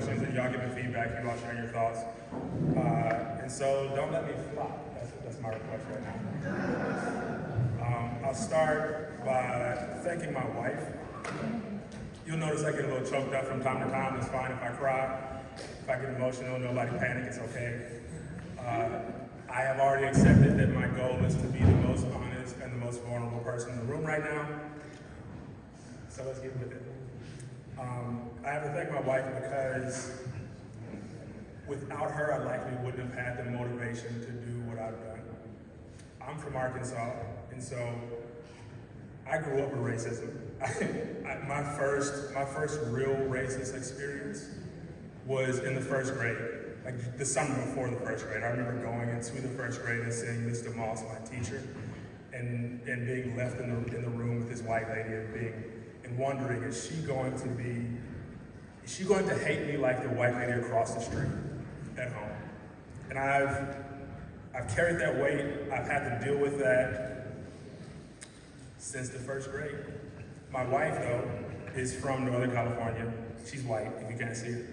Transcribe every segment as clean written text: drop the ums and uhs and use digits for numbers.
questions and y'all give me feedback, you all share your thoughts. And so don't let me flop. That's my request right now. I'll start by thanking my wife. You'll notice I get a little choked up from time to time. It's fine if I cry. If I get emotional, nobody panic, it's okay. I have already accepted that my goal is to be the most honest and the most vulnerable person in the room right now. So let's get with it. I have to thank my wife because without her, I likely wouldn't have had the motivation to do what I've done. I'm from Arkansas, and so I grew up with racism. My first real racist experience was in the first grade, like the summer before the first grade. I remember going into the first grade and seeing Mr. Moss, my teacher, and being left in the room with this white lady and wondering, is she going to hate me like the white lady across the street at home? And I've carried that weight. I've had to deal with that since the first grade. My wife, though, is from Northern California. She's white, if you can't see her.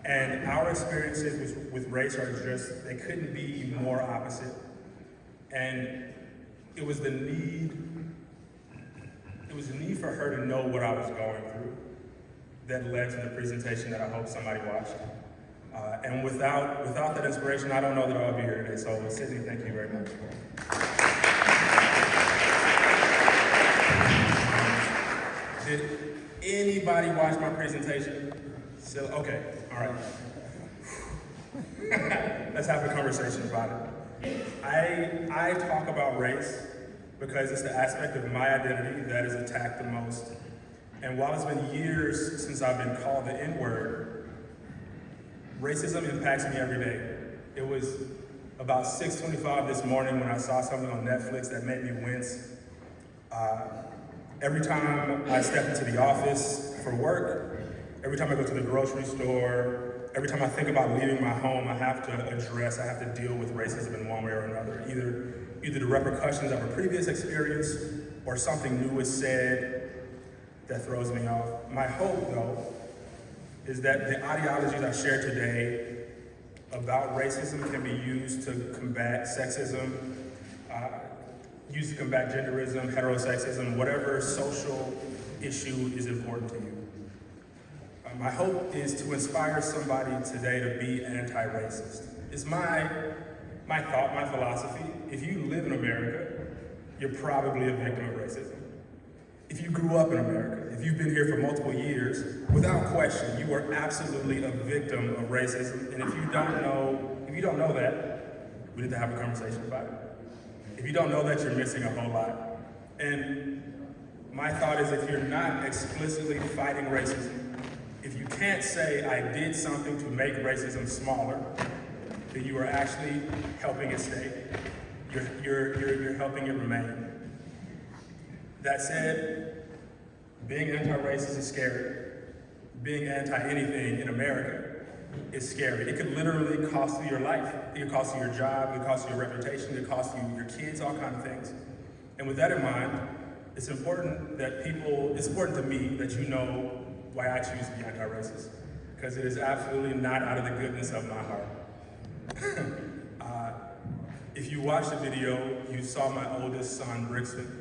And our experiences with race are just, they couldn't be more opposite. And it was the need for her to know what I was going through that led to the presentation that I hope somebody watched. And without that inspiration, I don't know that I would be here today. So Sydney, thank you very much. Did anybody watch my presentation? Still, okay, all right. Let's have a conversation about it. I talk about race because it's the aspect of my identity that is attacked the most. And while it's been years since I've been called the N-word, racism impacts me every day. It was about 6:25 this morning when I saw something on Netflix that made me wince. Every time I step into the office for work, every time I go to the grocery store, every time I think about leaving my home, I have to deal with racism in one way or another. Either the repercussions of a previous experience or something new is said that throws me off. My hope, though, is that the ideologies I share today about racism can be used to combat sexism, used to combat genderism, heterosexism, whatever social issue is important to you. My hope is to inspire somebody today to be anti-racist. It's my thought, my philosophy. If you live in America, you're probably a victim of racism. If you grew up in America, if you've been here for multiple years, without question, you are absolutely a victim of racism. And if you don't know that, we need to have a conversation about it. If you don't know that, you're missing a whole lot. And my thought is, if you're not explicitly fighting racism, if you can't say, I did something to make racism smaller, then you are actually helping it stay. You're helping it remain. That said, being anti-racist is scary. Being anti-anything in America is scary. It could literally cost you your life. It could cost you your job, it could cost you your reputation, it could cost you your kids, all kinds of things. And with that in mind, it's important to me that you know why I choose to be anti-racist. Because it is absolutely not out of the goodness of my heart. If you watched the video, you saw my oldest son, Brixton.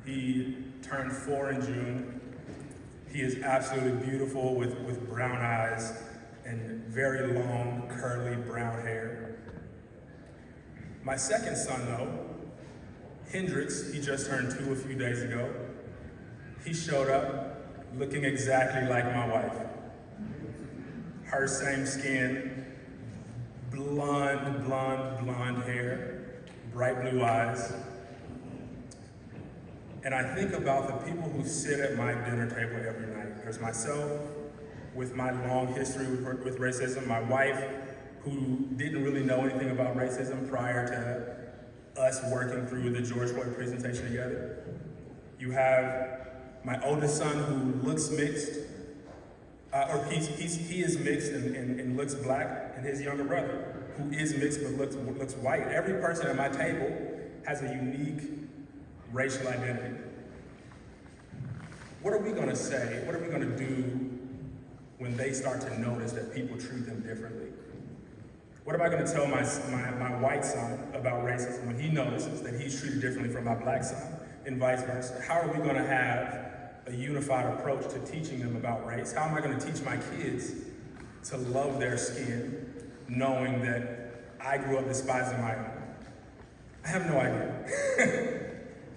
He turned 4 in June. He is absolutely beautiful with brown eyes and very long, curly brown hair. My second son, though, Hendrix, he just turned 2 a few days ago. He showed up looking exactly like my wife. Her same skin, blonde hair, bright blue eyes. And I think about the people who sit at my dinner table every night. There's myself, with my long history with racism, my wife, who didn't really know anything about racism prior to us working through the George Floyd presentation together. You have my oldest son who looks mixed, he is mixed and looks black, and his younger brother, who is mixed but looks white. Every person at my table has a unique racial identity. What are we gonna say? What are we gonna do when they start to notice that people treat them differently? What am I going to tell my white son about racism when he notices that he's treated differently from my black son, and vice versa? How are we going to have a unified approach to teaching them about race? How am I going to teach my kids to love their skin, knowing that I grew up despising my own? I have no idea.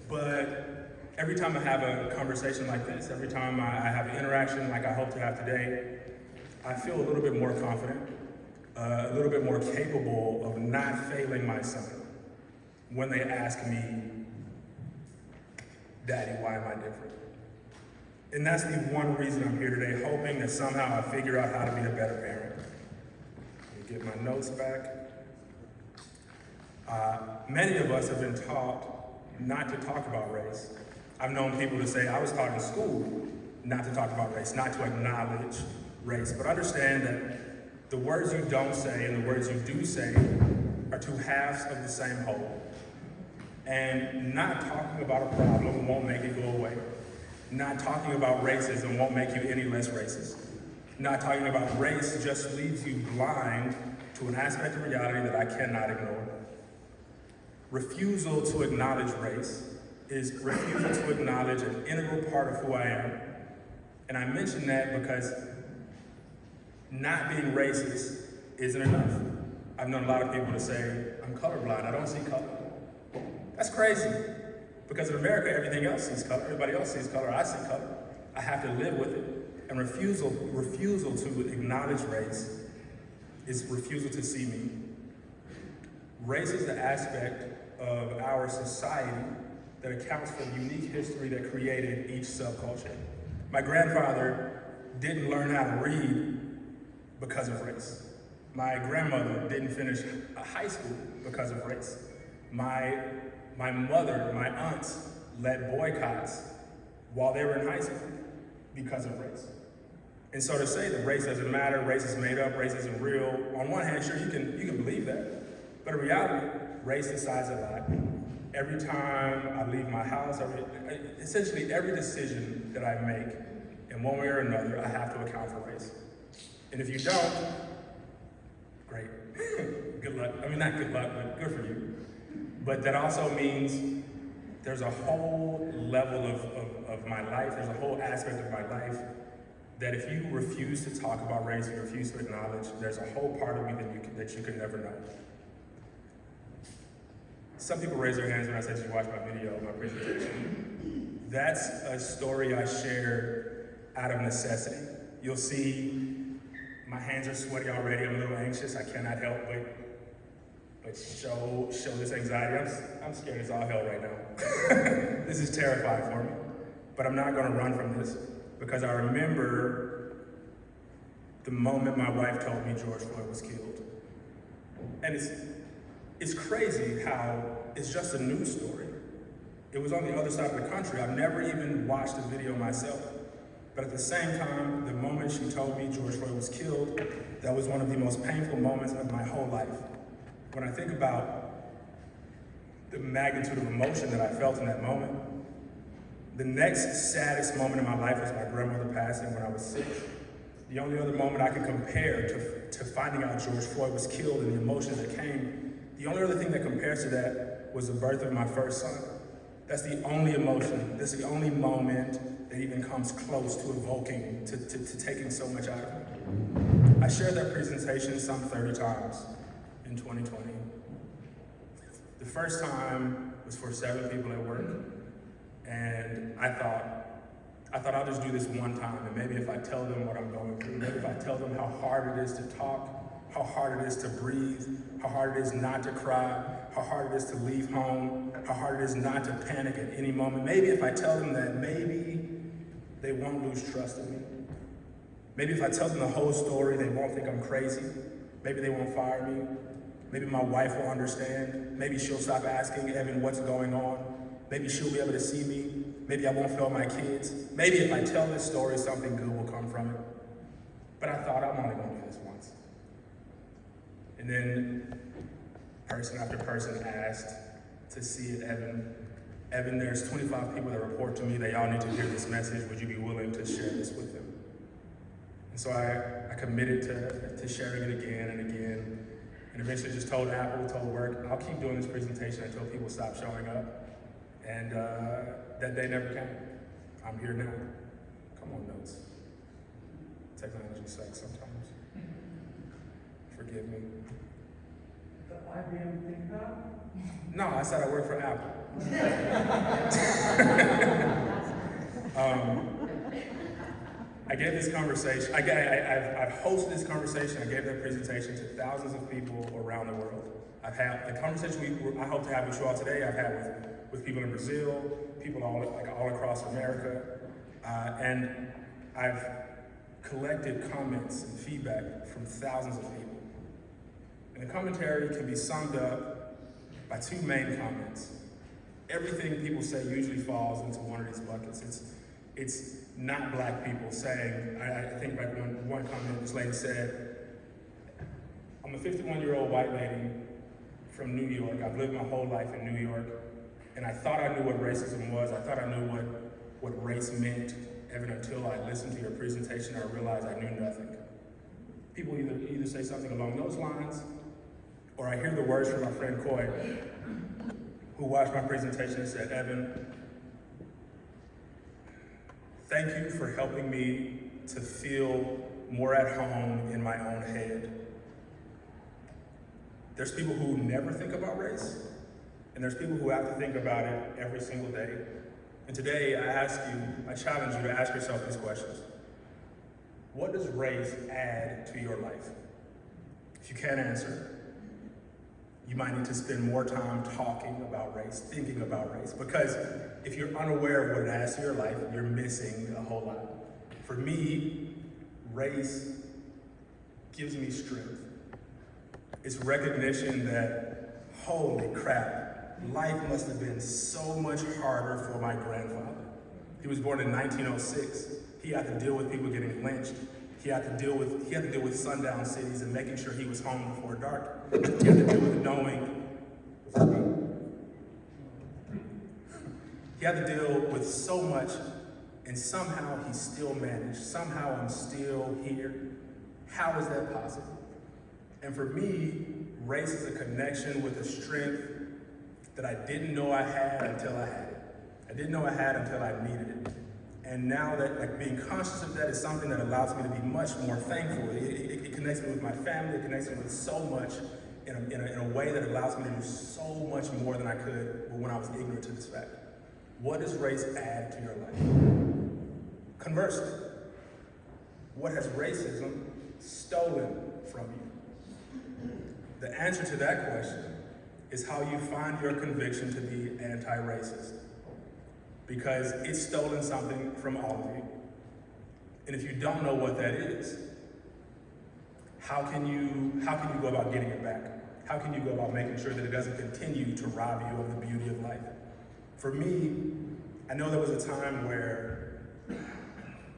But every time I have a conversation like this, every time I have an interaction like I hope to have today, I feel a little bit more confident, a little bit more capable of not failing my son when they ask me, Daddy, why am I different? And that's the one reason I'm here today, hoping that somehow I figure out how to be a better parent. Let me get my notes back. Many of us have been taught not to talk about race. I've known people to say, I was taught in school not to talk about race, not to acknowledge race. But understand that the words you don't say and the words you do say are two halves of the same whole. And not talking about a problem won't make it go away. Not talking about racism won't make you any less racist. Not talking about race just leaves you blind to an aspect of reality that I cannot ignore. Refusal to acknowledge race is refusal to acknowledge an integral part of who I am. And I mention that because not being racist isn't enough. I've known a lot of people to say, I'm colorblind, I don't see color. That's crazy, because in America, everything else sees color, everybody else sees color, I see color. I have to live with it. And refusal to acknowledge race is refusal to see me. Race is the aspect of our society that accounts for the unique history that created each subculture. My grandfather didn't learn how to read because of race. My grandmother didn't finish high school because of race. My mother, my aunts led boycotts while they were in high school because of race. And so to say that race doesn't matter, race is made up, race isn't real, on one hand, sure, you can believe that. But in reality, race decides a lot. Every time I leave my house, essentially every decision that I make, in one way or another, I have to account for race. And if you don't, great, good luck. I mean, not good luck, but good for you. But that also means there's a whole level of my life, there's a whole aspect of my life that if you refuse to talk about race, you refuse to acknowledge, there's a whole part of me that you could never know. Some people raise their hands when I said you watch my video, my presentation. That's a story I shared out of necessity. You'll see my hands are sweaty already, I'm a little anxious, I cannot help but show this anxiety. I'm scared as all hell right now. This is terrifying for me, but I'm not gonna run from this because I remember the moment my wife told me George Floyd was killed. And it's crazy how it's just a news story. It was on the other side of the country. I've never even watched the video myself. But at the same time, the moment she told me George Floyd was killed, that was one of the most painful moments of my whole life. When I think about the magnitude of emotion that I felt in that moment, the next saddest moment in my life was my grandmother passing when I was 6. The only other moment I could compare to finding out George Floyd was killed and the emotions that came, the only other thing that compares to that was the birth of my first son. That's the only emotion, that's the only moment that even comes close to evoking, to taking so much out of me. I shared that presentation some 30 times in 2020. The first time was for 7 people at work, and I thought I'll just do this one time, and maybe if I tell them what I'm going through, maybe if I tell them how hard it is to talk, how hard it is to breathe, how hard it is not to cry, how hard it is to leave home, how hard it is not to panic at any moment. Maybe if I tell them that, maybe they won't lose trust in me. Maybe if I tell them the whole story, they won't think I'm crazy. Maybe they won't fire me. Maybe my wife will understand. Maybe she'll stop asking, Evan, what's going on? Maybe she'll be able to see me. Maybe I won't fail my kids. Maybe if I tell this story, something good will come from it. But I thought I'm only gonna do this once. And then person after person asked to see it, Evan, there's 25 people that report to me. They all need to hear this message. Would you be willing to share this with them? And so I committed to sharing it again and again, and eventually just told Apple, told work, I'll keep doing this presentation until people stop showing up. And that day never came. I'm here now. Come on, notes. Technology sucks sometimes. Forgive me. The IBM thing now? No, I said I work for Apple. I gave this conversation, I've hosted this conversation, I gave that presentation to thousands of people around the world. I've had the conversation I hope to have with you all today, I've had with people in Brazil, people all across America, and I've collected comments and feedback from thousands of people. And the commentary can be summed up by two main comments. Everything people say usually falls into one of these buckets. It's not black people saying, I think back one comment, this lady said, I'm a 51-year-old white lady from New York. I've lived my whole life in New York, and I thought I knew what racism was. I thought I knew what race meant, even until I listened to your presentation, I realized I knew nothing. People either say something along those lines, or I hear the words from my friend Coy, who watched my presentation and said, Evan, thank you for helping me to feel more at home in my own head. There's people who never think about race, and there's people who have to think about it every single day. And today I challenge you to ask yourself these questions. What does race add to your life? If you can't answer, you might need to spend more time talking about race, thinking about race, because if you're unaware of what it adds to your life, you're missing a whole lot. For me, race gives me strength. It's recognition that, holy crap, life must have been so much harder for my grandfather. He was born in 1906. He had to deal with people getting lynched. He had to deal with sundown cities and making sure he was home before dark. He had to deal with knowing. He had to deal with so much, and somehow he still managed. Somehow I'm still here. How is that possible? And for me, race is a connection with a strength that I didn't know I had until I had it. I didn't know I had until I needed it. And now that being conscious of that is something that allows me to be much more thankful. It connects me with my family, it connects me with so much in a way that allows me to do so much more than I could when I was ignorant to this fact. What does race add to your life? Conversely, what has racism stolen from you? The answer to that question is how you find your conviction to be anti-racist. Because it's stolen something from all of you. And if you don't know what that is, how can you go about getting it back? How can you go about making sure that it doesn't continue to rob you of the beauty of life? For me, I know there was a time where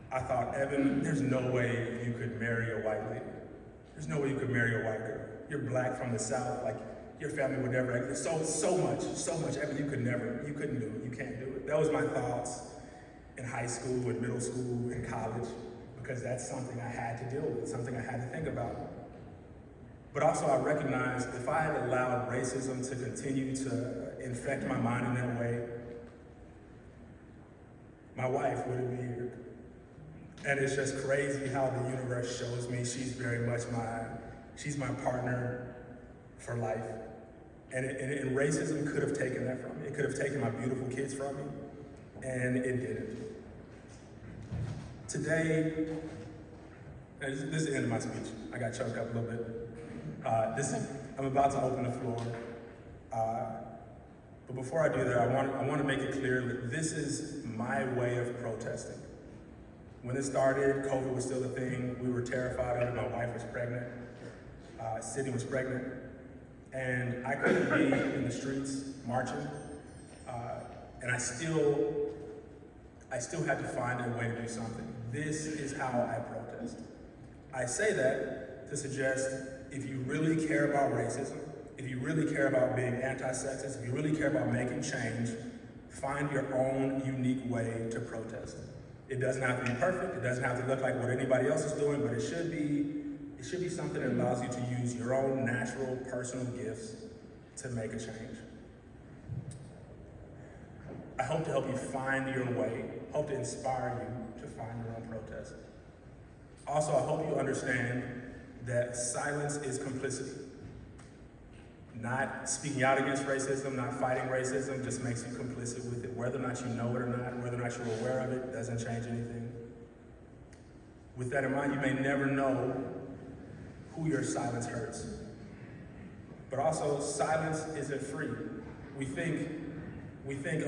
I thought, Evan, there's no way you could marry a white lady. There's no way you could marry a white girl. You're black from the South, like your family would never, there's so much, Evan, you couldn't do it, you can't do it. That was my thoughts in high school, in middle school, in college, because that's something I had to deal with, something I had to think about. But also I recognized if I had allowed racism to continue to infect my mind in that way, my wife wouldn't be here. And it's just crazy how the universe shows me she's very much she's my partner for life. And racism could have taken that from me. It could have taken my beautiful kids from me, and it didn't. Today, and this is the end of my speech. I got choked up a little bit. I'm about to open the floor. But before I do that, I want to make it clear that this is my way of protesting. When it started, COVID was still a thing. We were terrified of it. My wife was pregnant. Sydney was pregnant. And I couldn't be in the streets marching. And I still had to find a way to do something. This is how I protest. I say that to suggest if you really care about racism, if you really care about being anti-sexist, if you really care about making change, find your own unique way to protest. It doesn't have to be perfect. It doesn't have to look like what anybody else is doing, but it should be something that allows you to use your own natural, personal gifts to make a change. I hope to help you find your way, hope to inspire you to find your own protest. Also, I hope you understand that silence is complicity. Not speaking out against racism, not fighting racism, just makes you complicit with it. Whether or not you know it or not, whether or not you're aware of it, doesn't change anything. With that in mind, you may never know who your silence hurts. But also, silence isn't free. We think,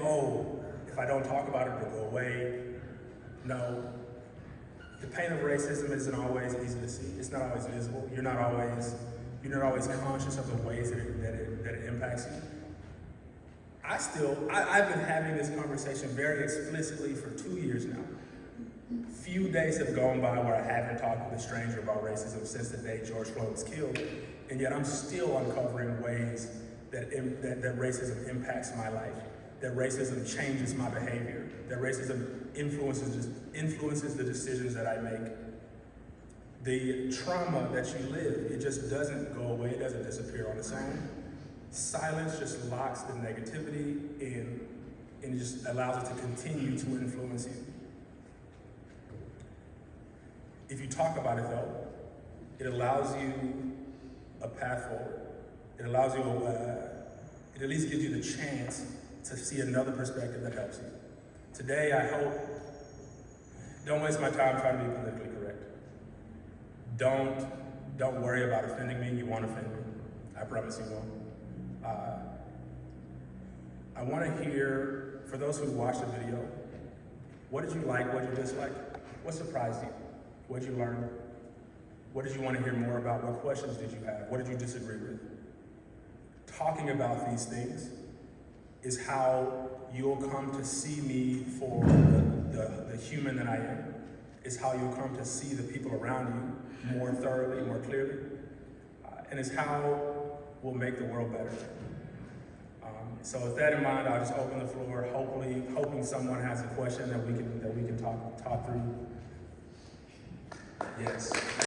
oh, if I don't talk about it, it'll go away. No. The pain of racism isn't always easy to see. It's not always visible. You're not always conscious of the ways that it impacts you. I've been having this conversation very explicitly for 2 years now. Few days have gone by where I haven't talked with a stranger about racism since the day George Floyd was killed, and yet I'm still uncovering ways that racism impacts my life, that racism changes my behavior, that racism influences the decisions that I make. The trauma that you live, it just doesn't go away, it doesn't disappear on its own. Silence just locks the negativity in and just allows it to continue to influence you. If you talk about it though, it allows you a path forward. It allows you, it at least gives you the chance to see another perspective that helps you. Today, I hope, don't waste my time trying to be politically correct. Don't worry about offending me. You won't offend me. I promise you won't. I want to hear, for those who watched the video, what did you like, what did you dislike? What surprised you? What did you learn? What did you want to hear more about? What questions did you have? What did you disagree with? Talking about these things is how you'll come to see me for the human that I am. It's how you'll come to see the people around you more thoroughly, more clearly. And it's how we'll make the world better. So with that in mind, I'll just open the floor, hoping someone has a question that we can talk through. Yes.